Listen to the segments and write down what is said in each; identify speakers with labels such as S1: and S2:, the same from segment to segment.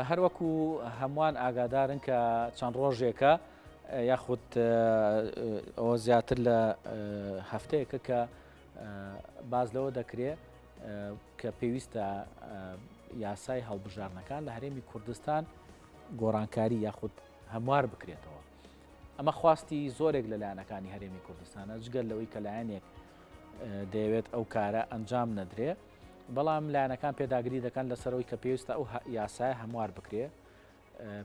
S1: هەروەکو هەمووان ئاگادارن کە چەند ڕۆژێکە یاخود ئەوە زیاتر لە هەفتەیەکە کە باز لەوە دەکرێت کە پێویستە یاسای هەڵبژارنەکان لە هەرێمی کوردستان گۆڕانکاری یاخود هەموار بکرێتەوە. ئەمە خواستی زۆرێک لەلایەنەکانی هەرێمی کوردستانە جگەل لەوەی کە لایەنێک دەیەوێت ئەو کارە ئەنجام نەدرێ، بەڵام لایەنەکان پێداگری دەکەن لەسەرەوەی کە پێویستە ئەو یاسای هەموار بکرێ.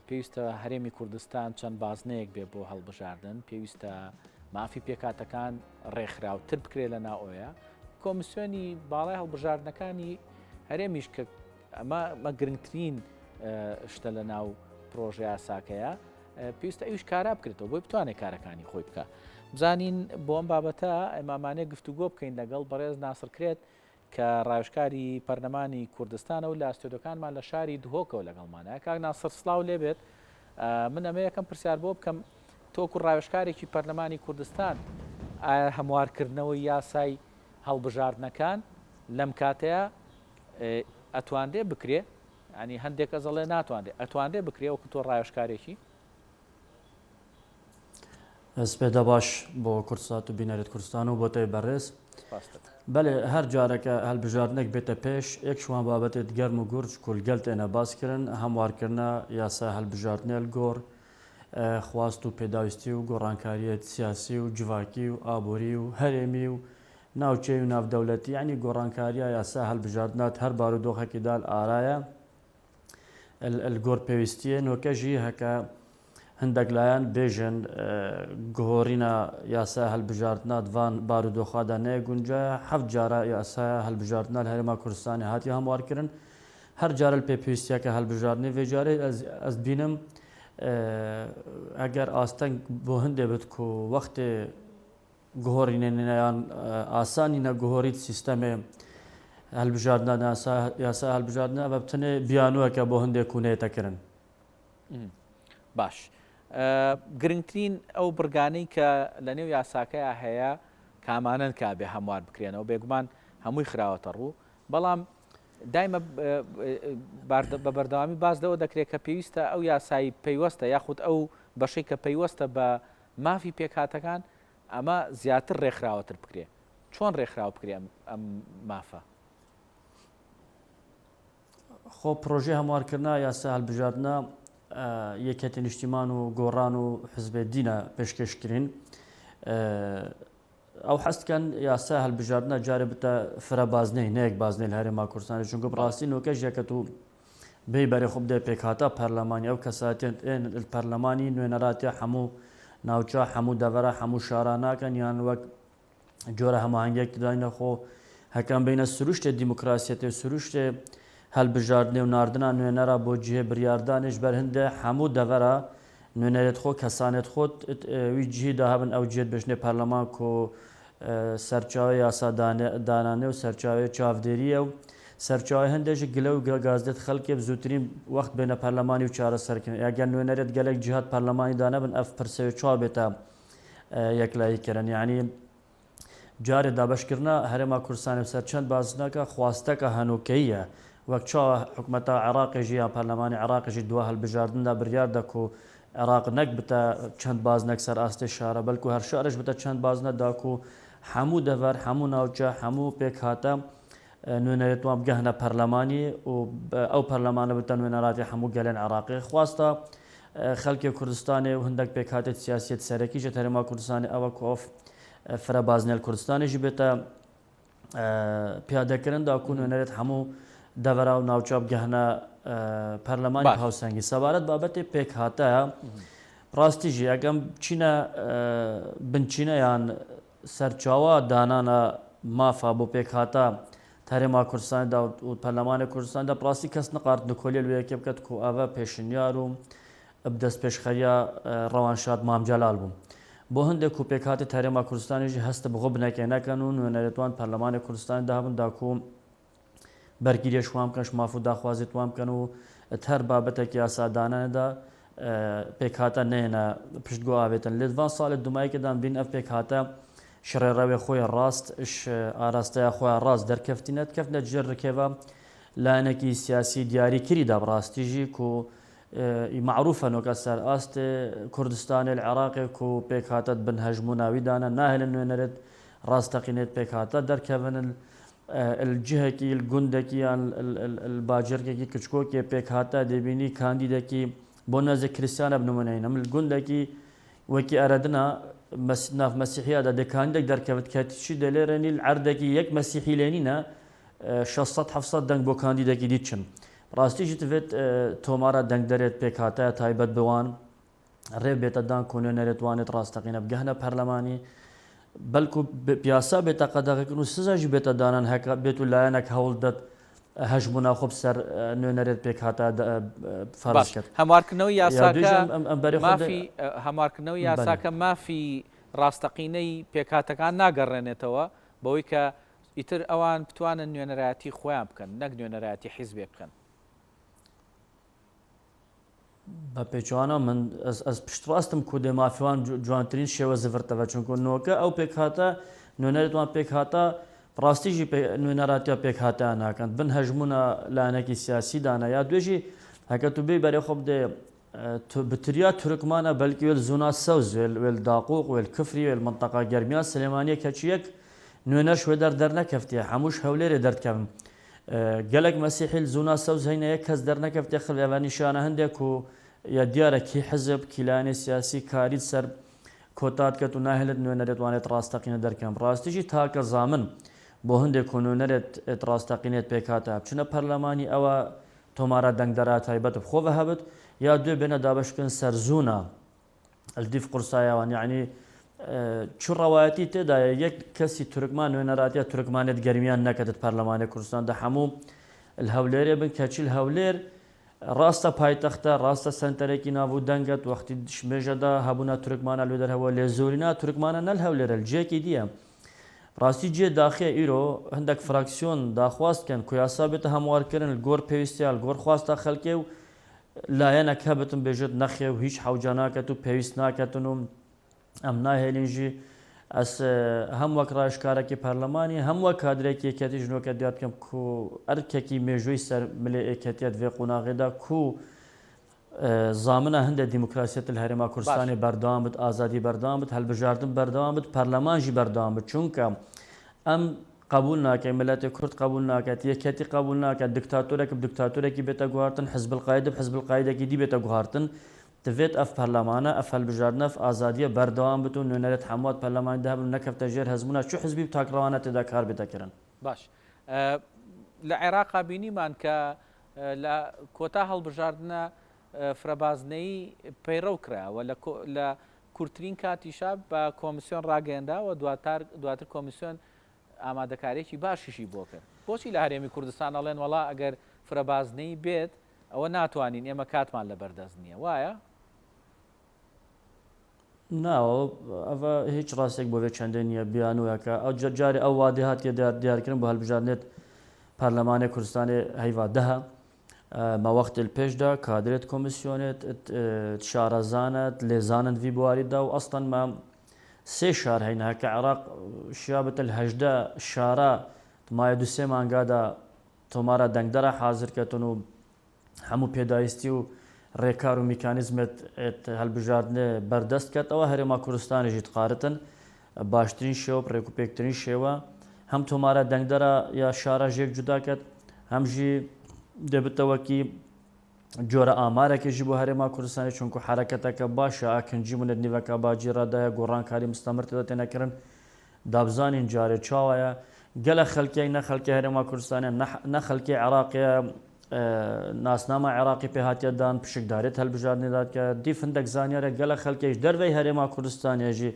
S1: پێویستە هەرێمی کوردستان چەند بازنەیەک بێ بۆ هەڵبژاردن، پێویستە مافی پێکاتەکان ڕێکخراوتر بکرێت لە ناوەیە. کۆمیسیۆنی باڵای هەڵبژاردنەکانی هەرێمیش کە ئەمە گرنگترین شتە لە ناو پرۆژە یاساکەیە، پێویستە ئەوش کارا بکرێتەوە بۆی بتوانێت کارەکانی خۆی بکە. بزانین بۆ ئەم بابەتە ئەمامانەیە گفتوگۆ بکەین لەگەڵ بەڕێز ناسر کرێت کە ڕایشکاری پەرلەمانی کوردستانە و لە ئەستۆدەکانمان لە شاری دهۆکەوە لەگەڵمانە. کاک ناسر سڵاو لێبێت. من ئەمە یەکەم پرسیار بۆ بکەم، تۆکو ڕایشکارێکی پەرلەمانی کوردستان ئایا هەموارکردنەوەی یاسای هەڵبژاردنەکان لەم کاتەیە ئەتواندێ بکرێ؟ ینی هەندێک ئەزەڵێ ناتواندێ، ئەتواندێ بکرێ وەکو تۆ ڕایشکارێکی؟
S2: سپێدا باش بۆ کورسات و بینەرێت کوردستان و بۆ تۆی بەڕێز. بەێ هەر جارێکە هەڵبژاردنێک بێتە پێش یەک شوان بابەتێت گەرم و گورج کولگەل تێنە باسکردن هەموارکردە یاسا هەڵبژاردنێل گۆڕ خواست و پێداویستی و گۆڕانکاریەت سیاسی و جوواکی و ئابووری و هەرێمی و ناوچەی و ناودەوڵەتی، ینی گۆڕانکاریە یاسا هەڵبژاردنات هەر بارودۆخێکی دال ئارایە گۆڕ پێویستیە نۆکەژی هەکە هەندێک لایەن بێژن گۆڕینە یاسا هەڵبژاردنە دوان بارودۆخوادا نەیە گونجایە هەفت جارە یاسا هەڵبژاردنە لە هەرێما کوردستانی هاتی هەموارکردن هەر جارە پێویستیەکە هەڵبژاردننی وێجارێ ئەس بینم ئەگەر ئاستەنگ بۆ هەندێ بێت و وەختێ گۆڕینێنیان ئاسانی نەگۆڕیت سیستەمێ هەڵبژاردنە یاسا هەڵبژاردنە بە بتنێ بیانووەکە بۆ هەندێک کوونێتەکردن.
S1: باش. گرنگترین ئەو بڕگانەی کە لە نێو یاساکەیە هەیە کامانن کا بێ هەموار بکرێنەوە، بێگومان هەمووی خراوەتە ڕوو، بەڵام دایمە بە بەردەوامی باز لەوە دەکرێت کە پێویستە ئەو یاسایی پەیوەستە یاخود ئەو بەشەی کە پەیوەستە بە مافی پێکهاتەکان ئەمە زیاتر ڕێکخراوەتر بکرێ. چۆن ڕێکخراو بکرێ ئەم مافە؟
S2: خۆ پرۆژێ هەموارکردنا یاسا هەڵبژاردنە یەکێتی نیشتیمان و گۆڕان و حزبێ دینە پێشکەشکرین. ئەو حەستکەن یاسا هەڵبژاردنە جارێ بتە فرە بازنەی نەیەک بازنەی لە هەرێما کوردستانی، چونکە بڕاستی نۆکەش یەکەت و بێ بەرێ خوب دێ پێکهاتە پەرلەمانی ئەو کەساتێن پەرلەمانی نوێنەراتێ هەموو ناوچە هەموو دەڤەرە هەموو شاراناکەن یان وەک جۆرە هەماهنگێک داینە خۆ هەکەم بینە سروشتێ دیموکراسیەتێ سروشتێ هەڵبژاردنێ و ناردنا نوێنەرە بۆ جێ بریاردانش بەر هەندێ هەموو دەڤەرە نوێنەرێت خۆ کەسانێت خۆت وی جی داهبن ئەو جێت بژنێ پەرلەمان کۆ سەرچاوی یاسا دانانێ و سەرچاوی چاودێریە و سەرچاوی هەندێکی گلە و گازدێت خەڵکێ زووترین وەخت بینە پەرلەمانی و چارە سەرکردن ئەگەر نوێنەرێت گەلێک جیهات پەرلەمانی دانەبن ئەف پرسەوی چوا بێتە یەکلاییکردن. یعنی جارێ دابشکردنا هەرێما کوردستانی سەر چەند بازنەکە خواستەکە هەنووکەیە وەک چاوە حکوومەتە عێراقیژی یان پەرلەمانی عێراقیژی دوا هەڵبژاردندا بڕیار دەکو عێراق نەک بتە چەند بازنەک سەر ئاستی شارە بەلکو هەر شارش بتە چەند بازنە داکو هەموو دەڤەر هەموو ناوچە هەموو پێک هاتە نوێنەرێتوان بگەهنە پەرلەمانی و ئەو پەرلەمانە بتە نوێنەراتی هەموو گەلێن عێراقی خواستە خەڵکی کوردستانی و هەندێک پێکهاتێت سیاسیەت سەرەکیشە هەرێما کوردستانی ئەوە کۆف فرە بازنێل کوردستانیشی بێتە پیادەکردن داکو نوێنەرێت هەموو دەڤەرا و ناوچە بگەهنە پەرلەمانی هاوسەنگی سەبارەت بابەتی پێک هاتەیە ڕاستیژی ئەگەم چینە بنچینە یان سەرچاوە دانانە مافا بۆ پێک هاتە هەرێما کوردستاندا و پەرلەمانی کوردستاندا ڕاستی کەس نەقارد نکۆلێ لێیەکێ بکات و ئەوە پێشنیار و بدەست پێشخەریە ڕەوانشاد مامجەلال بوو. بۆ هەندێک و پێک هاتی هەرێما کوردستانیژی هەستە بخۆ بنەکە نەکەن و نوێنەرێتوان پەرلەمانی کوردستانی دابن داکو بەرگریە شوام کەش ماف و داخوازیت وام بکەن و هەر بابەتێکی یاسادانەدا پێک هاتە نێنە پشتگۆ ئاوێتن لێدوان ساڵێت دومایکەدان بین ئەف پێک هاتە شڕێڕەوێ خۆی ڕاست ئاراستەیە خۆیان ڕاست دەرکەفتینەت کەفتە جێر ڕکێوە لایەنێکی سیاسی دیاریکردیدا بڕاستیژی و معروفە نۆکە سەر ئاستێ کوردستانی العێراقێک و پێکهاتت بن هەژموو ناویدانە ناهێن نوێنەرێت ڕاستەقینێت پێکهاتە دەرکەون الجهێکی گوندێکی یان باجێرگێکی کچکۆکێ پێکهاتە دەبینی کاندیدێکی بۆ نەزە کریسیانە بنمونەینە من گوندێکی وەکی ئەرەدنا ناف مەسیحیادا دەکاندێک دەرکەوت کەتیچی دەلێرەنی عەردێکی یەک مەسیحی لێنینە 600 دەنگ بۆ کاندیدێکی دیچن ڕاستیژی دەوێت تۆمارە دەنگ دەرێت پێکهاتەیە تایبەت بوان ڕێ بێتە دان کۆنێنەرێت وانێت ڕاستەقینە بگەهنە پەرلەمانی بەلکو پیاسا بێتە قەدەغەکردن و سزاژی بێتە دانان هەکە بێت و لایەنێک هەوڵ دەت هەژبوو ناخۆب سەر نوێنەرێت پێکهاتە فەرز کرد
S1: هەموارکردنەوەی یاساکە مافی ڕاستەقینەی پێکهاتەکان ناگەڕێنێتەوە بەوەی کە ئیتر ئەوان بتوانن نوێنەرایەتی خۆیان بکەن نەک نوێنەرایەتی حیزبێ بکەن
S2: بە پێچوانە من ئەس پشتڕاستم کودێ مافیوان جوانترین شێوە زڤرتەوە چونکە نۆکە ئەو پێکهاتە نوێنەرێتوان پێکهاتە ڕاستیژی نوێنەراتیا پێکهاتیان ناکەن بن هەژمونە لایەنێکی سیاسی دانا یا دوێژی هەکە تو بێ بەرێ خۆ بدێ بتریا تورکمانە بەلکی وێل زونا سەوز وێل داقوق وێل کفری وێل منتەقا گەرمیان سلێمانیە کەچیەک نوێنەر شوێ دەرنەکەفتیە هەمووش هەولێرێ دەردکەم gelek Mesîhîl zûna sewz heyne yek kes dernekevtê xivêva nîşana hindek û ya diyara kî hizb kîlanê siyasî karî ser kotat ket û nahêlet nûnerêt wanêt rastaqîne derkem rastî jî take zamin bo hindê ku nûnerêt rastaqînêt pêkhate biçûne perlemanî ewa tomara dengdera taybet bi xwe ve hebit ya dê bêne dabeşkin ser zûna dîv qursaya wan yanî çu rewayetî têdaye yek kesî Türkman nûneratiya Türkmanêt germiyan neketit Perlemanê Kurdistan de hemû li Hewlêrê bin keçî li Hewlêr rasta paytexta rasta senterekî navû denget wextî dişmêje da hebûna Türkmana li derhewe lêzorîna Türkmana ne li Hewlêr li ciyekî diye rastî ciyê daxiye îro hindek fraksiyon daxwast ken ku yasa bête hemwarkirin li gor pêwîstiya li gor xwasta xelkê û layenek hebitin bêjit nexê û hîç hewca naket û pêwîst naketin û ئەم ناهێنین ژی ئەس هەم وەک ڕاشکارێکی پەرلەمانی هەم وەک کادرێکی یەکەتی ژنۆکە دیار بکەم کو ئەرکێکی مێژووی سەر ملێ ئێکەتیەت vê قوناغێدا کو زامنە هەندێک دیموکراسیەت لە هەرێما کوردستانی بەردەوام بێت ئازادی بەردەوام بێت هەلبژاردن بەردەوام بێت پەرلەمان ژی بەردەوام بێت چونکە ئەم قبول ناکەین ملەتی کورد قبول ناکات یەکەتی قبول ناکات دکتاتۆرێک دکتاتۆرێکی بێتە گوهارتن حزب القاعدە حزب القاعدێکی دی بێتە گوهارتن دەوێت ئەف پەرلەمانە ئەف هەلبژاردنە ئەف ئازادیە بەردەوام بتون نوێنەرێت هەمووات پەرلەمانی دابن نەکەفتە ژێر هەزمونە چ حزبی تاکڕەوانە تێدا کار بێتەکردن
S1: باش لە عێراقا بینیمان کە لە کۆتا هەڵبژاردنە فرەبازنەی پەیڕەو کراوە لە کورتترین کاتیشا بە کۆمیسیۆن ڕاگەێندا و دواتر کۆمیسیۆن ئامادەکارێکی باشیشی بۆ کرد بۆچی لە هەرێمی کوردستان ئەڵێن وڵا ئەگەر فرەبازنەی بێت ئەوە ناتوانین ئێمە کاتمان لە بەردەست نییە وایە؟
S2: ناوە ئەوە هیچ ڕاستێک بۆ بێ چەندێن نییە بیانوەکە ئەو جارێ ئەو وادی هاتیە دیارکردن بۆ هەلبژاردنێت پەرلەمانی کوردستانی هەیوا دەها مەوەختل پێشدا کادرێت کۆمیسیۆنێت شارەزانت لێزانن وی بواریدا و ئەستان مە سێ شار هەینە کە عێراق شیابەتە هەژدە شارە مایە دوسێ مانگادا تۆمارە دەنگدەرە حازرکەتن و هەموو پێداویستی و ڕێکار و میکانیزمێت هەلبژاردنێ بەردەست کات ئەوە هەرێما کوردستانیژی تقارتن باشترین شێوە ڕێکوپێکترین شێوە هەم تۆمارە دەنگدەرە یا شارە ژێک جوداکات هەمژی دەبێتەوەکی جۆرە ئامارێکێژی بۆ هەرێما کوردستانی چونکو حرەکەتەکە باشە ئاکنجی بوونێت نیڤەکە باجی ڕادایە گۆڕانکاری مستەمر تێدا تێنەکردن دابزانین جارێ چاوایە گەلە خەلکیای نەخەلکی هەرێما کوردستانە نەخەلکی عێراقیە ناسنامە عێراقی پێهاتیەدان پشکدارێت هەلبژاردنێدات کە دیف هەندێک زانیارە گەلە خەلکیش دەرەوەی هەرێما کوردستانیێژی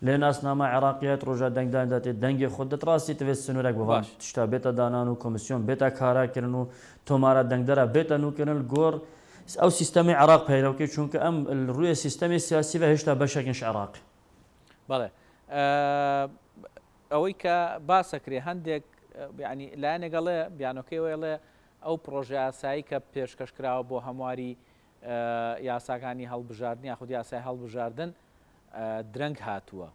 S2: لێ ناسنامە عێراقیەت ڕۆژە دەنگدانداتێت دەنگی خۆت دەڕاستی تەوێت سنوورێک بەباش شتا بێتە دانان و کۆمیسیۆن بێتە کاراکردن و تۆمارە دەنگدەرە بێتە نوکردن گۆڕ ئەو سیستەمی عێراق پەیڕەوکەی چونکە ئەم ڕوویە سیستەمی سیاسی بە هێشتا بەشێکیش عێراقی
S1: بەڵێ ئەوەی کە باسەکرێ هەندێک ینی لایەنێگەڵێ بیانۆکەی وێڵێ ئەو پرۆژه یاسایی کە پێشکەشکراوە بۆ هەمواری یاساکانی هەڵبژاردن یاخود یاسای هەڵبژاردن درەنگ هاتووە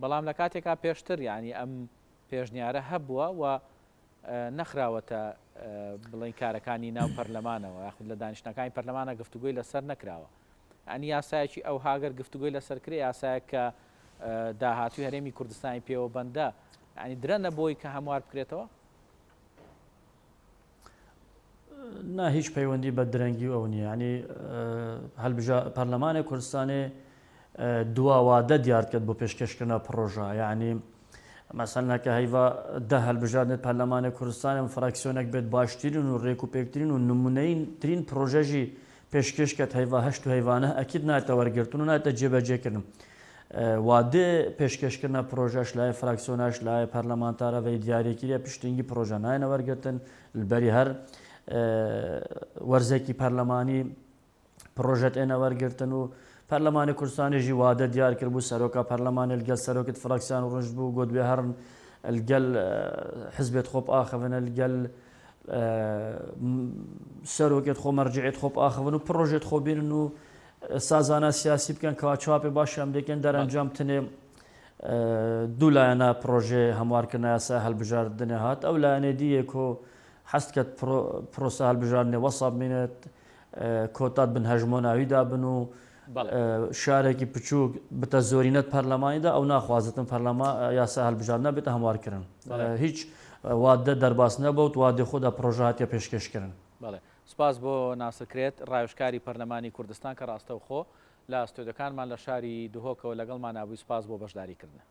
S1: بەڵام لە کاتێکا پێشتر ینی ئەم پێشنیارە هەبووە و نەخراوەتە بڵین کارەکانی ناو پەرلەمانەوە یاخود لە دانیشتەکانی پەرلەمانە گفتوگوی لەسەر نەکراوە ئەنی یاسایەکی ئەو هاگەر گفتوگوی لەسەرکرێ یاسایە کە داهاتوی هەرێمی کوردستانی پێوە بەندە ینی درەنە بۆی کە هەموار بکرێتەوە
S2: نا هیچ پەیوەندی بە درەنگی ئەو نیە ینی پەرلەمانی کوردستانی دواوادە دیار کرد بۆ پێشکەشکردنە پرۆژە یعنی مەسەلەکە هەیڤ دە هەڵبژاردنێت پەرلەمانی کوردستانی فراکسیۆنێک بێت باشترین و ڕێک و پێکترین و نمونەی ترین پرۆژەژی پێشکەشکەت هەیڤ هەشت و هەیوانە ئەکید ناتە وەرگرتن و ناتە جێبەجێکردن وادێ پێشکەشکردنە پرۆژەش لای فراکسیۆناش لای پەرلەمانتارەوەی دیارێکیریە پشتنگی پرۆژە نایە وەرگرتن لەبەری هەر وەرزێکی پەرلەمانی پرۆژەت ئێنە وەرگرتن و پەرلەمانی کوردستانیژی وادە دیار کرد بوو سەرۆکە پەرلەمانی لەگەل سەرۆکت فراکسیان و ڕژ بوو گۆ دوێ هەرن لەگەل حزبێت خۆپ ئاخەونە لەگەل سەرۆکێت خۆ مەرجعێت خۆپ ئاخەون و پرۆژێت خۆبینن و سازانە سیاسی بکەن کەوا چاپێ باش ئەم دەکەن دەرەنجام تنێ دوو لایەنە پرۆژێ هەموارکردنە یاسا هەڵبژاردنێ هات ئەو لایەنێ دیەک و حەست کرد پرۆسە هەڵبژاردنێ وەساب بینێت کۆتات بن هەژمۆناویدا بن و شارێکی بچووک بتە زۆرینەت پەرلەمانیدا ئەو ناخوازتن پەرلەما یاسا هەڵبژاردنە بێتە هەموارکردن هیچ وادە دەرباس نەبوت وادێ خۆدا پرۆژهاتیە پێشکەشکردن
S1: بەڵێ سپاس بۆ ناسکرێت ڕایشکاری پەرلەمانی کوردستان کە ڕاستەوخۆ لە ئەستۆدەکانمان لە شاری دهۆکەوە لەگەڵمان نبووی سپاس بۆ بەشداریکردن